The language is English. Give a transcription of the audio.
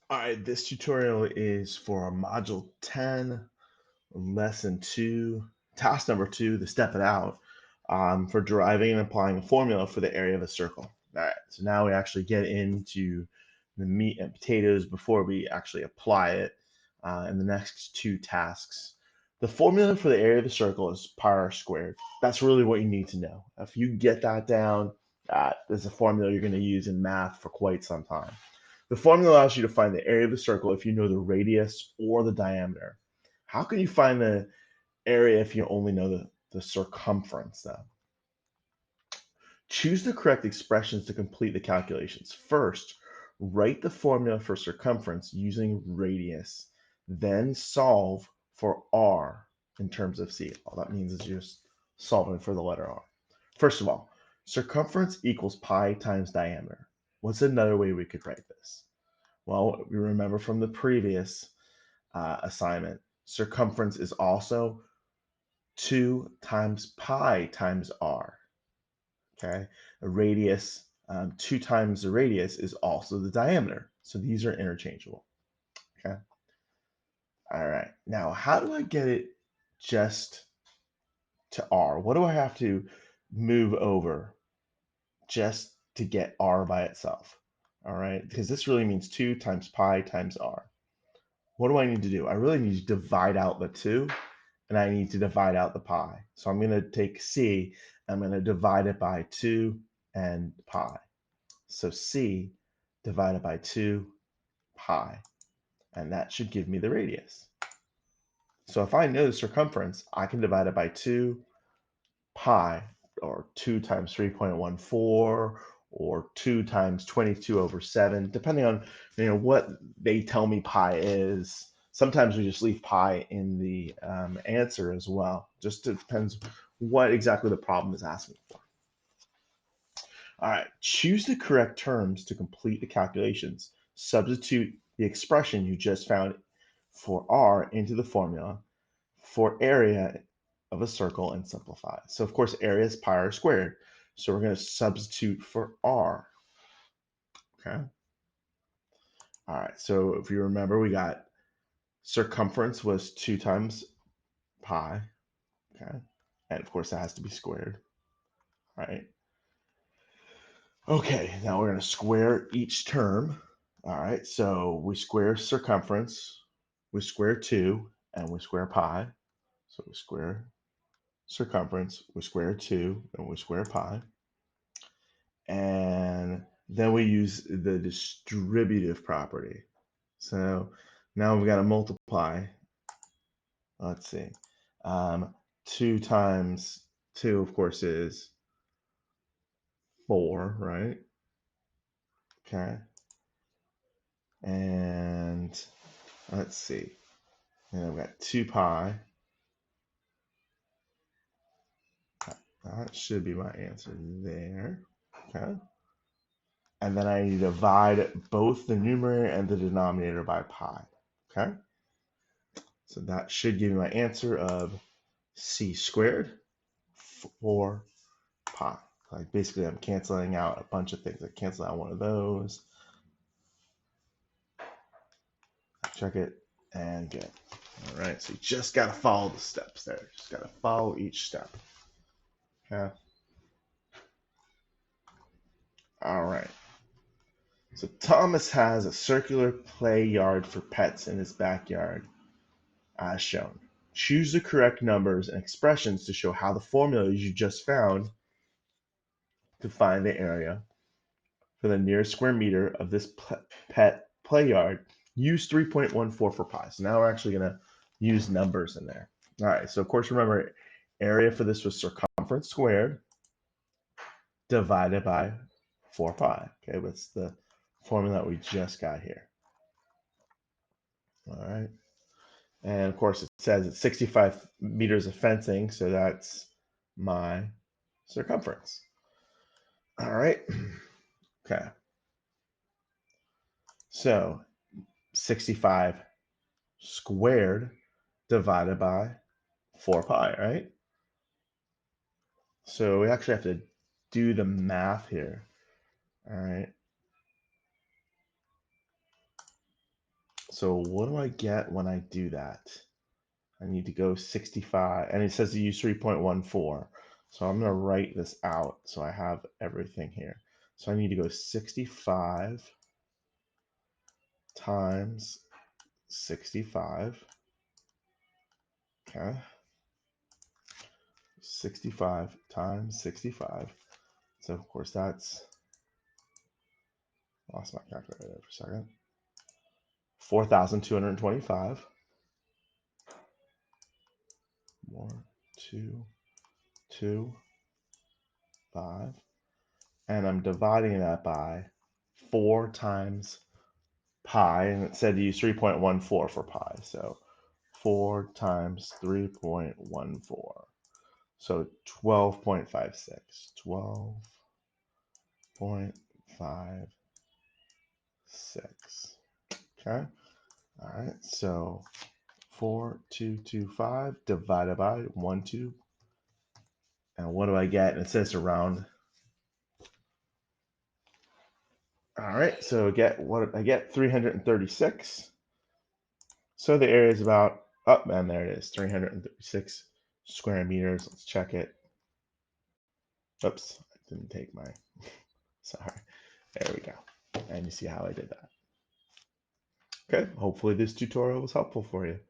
All right, this tutorial is for Module 10, Lesson 2, Task number 2, the Step It Out, for deriving and applying a formula for the area of a circle. All right, so now we actually get into the meat and potatoes before we actually apply it in the next two tasks. The formula for the area of a circle is pi r squared. That's really what you need to know. If you get that down, that is a formula you're going to use in math for quite some time. The formula allows you to find the area of the circle if you know the radius or the diameter. How can you find the area if you only know the circumference, though? Choose the correct expressions to complete the calculations. First, write the formula for circumference using radius, then solve for r in terms of c. All that means is just solving for the letter r. First of all, circumference equals pi times diameter. What's another way we could write this? Well, we remember from the previous assignment, circumference is also 2 times pi times r. Okay, a radius, 2 times the radius is also the diameter. So these are interchangeable. Okay, all right. Now, how do I get it just to r? What do I have to move over just to get r by itself? All right, because this really means 2 times pi times r. What do I need to do? I really need to divide out the 2 and I need to divide out the pi. So I'm going to take c, I'm going to divide it by 2 and pi. So c divided by 2 pi, and that should give me the radius. So if I know the circumference, I can divide it by 2 pi, or 2 times 3.14, or 2 times 22 over 7, depending on what they tell me pi is. Sometimes we just leave pi in the answer as well. Just depends what exactly the problem is asking for. All right, choose the correct terms to complete the calculations. Substitute the expression you just found for r into the formula for area of a circle and simplify. So of course, area is pi r squared. So we're going to substitute for r. Okay. All right. So if you remember, we got circumference was 2 times pi. Okay. And of course, that has to be squared. All right. Okay. Now we're going to square each term. All right. So we square circumference, we square 2, and we square pi. So we square circumference, we square 2, and we square pi. And then we use the distributive property. So now we've got to multiply. Let's see. 2 times 2, of course, is 4, right? Okay. And let's see. And I've got 2 pi. That should be my answer there. Okay. And then I need to divide both the numerator and the denominator by pi. Okay. So that should give me my answer of c squared 4 pi. Like basically I'm canceling out a bunch of things. I cancel out one of those. Check it and good. All right. So you just got to follow the steps there. Just got to follow each step. Okay. All right. So Thomas has a circular play yard for pets in his backyard, as shown. Choose the correct numbers and expressions to show how the formulas you just found to find the area for the nearest square meter of this pet play yard. Use 3.14 for pi. So now we're actually going to use numbers in there. All right. So of course, remember, area for this was circumference squared divided by 4 pi. Okay, what's the formula that we just got here? All right. And of course, it says it's 65 meters of fencing, so that's my circumference. All right. Okay. So 65 squared divided by 4 pi, right? So we actually have to do the math here. All right. So what do I get when I do that? I need to go 65, and it says to use 3.14. So I'm going to write this out so I have everything here. So I need to go 65 times 65. Okay. 65 times 65. So of course that's, lost my calculator for a second. 4,225. 1, 2, 2, 5. And I'm dividing that by 4 times pi, and it said to use 3.14 for pi. So 4 times 3.14. So 12.56. 12.56. Okay. All right. So 4,225 divided by 1, 2. And what do I get? And it says to round. All right. So I get 336. So the area is about, oh, and there it is, 336 square meters. Let's check it. Oops, I didn't take my, sorry. There we go. And you see how I did that. Okay, hopefully this tutorial was helpful for you.